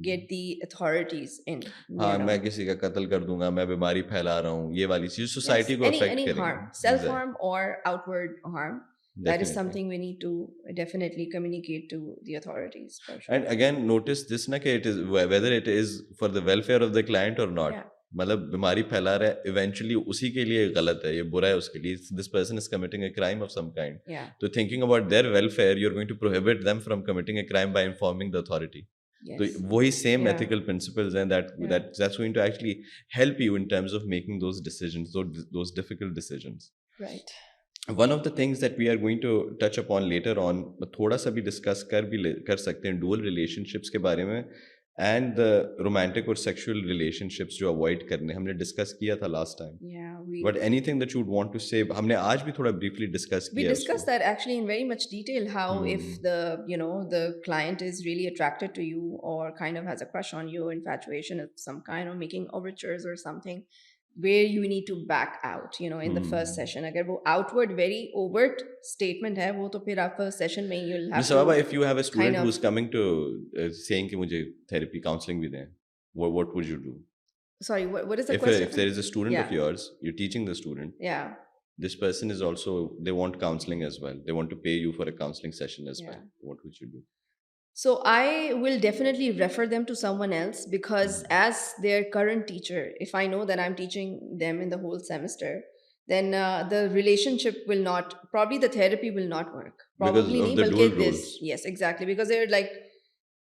get the authorities in. हाँ मैं किसी का कत्ल कर दूंगा मैं बीमारी फैला रहा हूँ ये वाली चीज सोसाइटी को अफेक्ट any करेगी harm, self harm or outward harm. That is something we need to definitely communicate to the authorities. For sure. And again, notice this na कि it is whether it is for the welfare of the client or not. मतलब बीमारी फैला रहा है eventually उसी के लिए गलत है ये बुरा है उसके लिए this person is committing a crime of some kind. So thinking about their welfare, you're going to prohibit them from committing a crime by informing the authority. तो वही same ethical principles and that's going to actually help you in terms of making those decisions, those difficult decisions. Right. One of the things that we are going to touch upon later on, थोड़ा सा भी discuss कर सकते हैं dual relationships के बारे में and the romantic or sexual relationships जो avoid करने हमने discuss किया था last time. But anything that you would want to say हमने आज भी थोड़ा briefly discuss किया. We discussed that actually in very much detail how if the client is really attracted to you or kind of has a crush on you, infatuation of some kind, or making overtures or something, where you need to back out, in the first session. अगर वो outward very overt statement है वो तो फिर आप first session में you'll have to. Baba, if you have a student who's coming to saying कि मुझे therapy counseling भी दें, what would you do? Sorry, what is the question? If there is a student of yours, you're teaching the student. Yeah. This person is also they want counseling as well. They want to pay you for a counseling session as well. What would you do? So I will definitely refer them to someone else because as their current teacher, if I know that I'm teaching them in the whole semester, then the relationship will not, probably the therapy will not work. Probably because of the dual roles. Yes, exactly. Because they're like,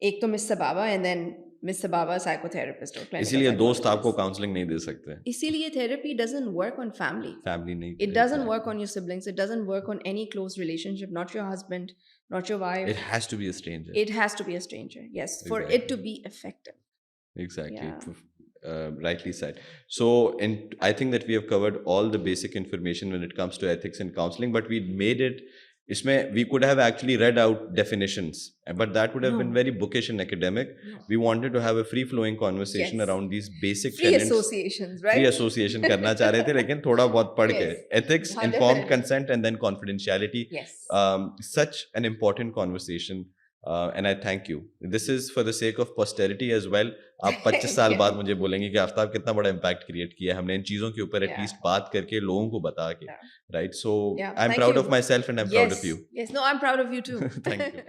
ek to Miss Sababa and then Miss Sababa psychotherapist or clinical इसीलिए दोस्त psychologist. आपको counselling नहीं दे सकते. इसीलिए therapy doesn't work on family. नहीं. It doesn't work on your siblings. It doesn't work on any close relationship. Not your husband, not your wife. It has to be a stranger. It has to be a stranger. Yes, for it to be effective. Exactly. Rightly said. So, I think that we have covered all the basic information when it comes to ethics and counseling, but we made it. We could have actually read out definitions, but that would have been very bookish and academic. We wanted to have a free-flowing conversation around these basic free tenets. Associations, right? Free association करना चाह रहे थे, लेकिन थोड़ा बहुत पढ़ के ethics, informed consent, and then confidentiality. Yes. Such an important conversation. And I thank you. This is for the sake of posterity as well. आप 25 साल बाद मुझे बोलेंगे कि आफ्ताब कितना बड़ा impact create किया है हमने इन चीजों के ऊपर at least बात करके लोगों को बता के, right? So I'm proud of myself and I'm proud of you. Yes, no, I'm proud of you too. Thank you.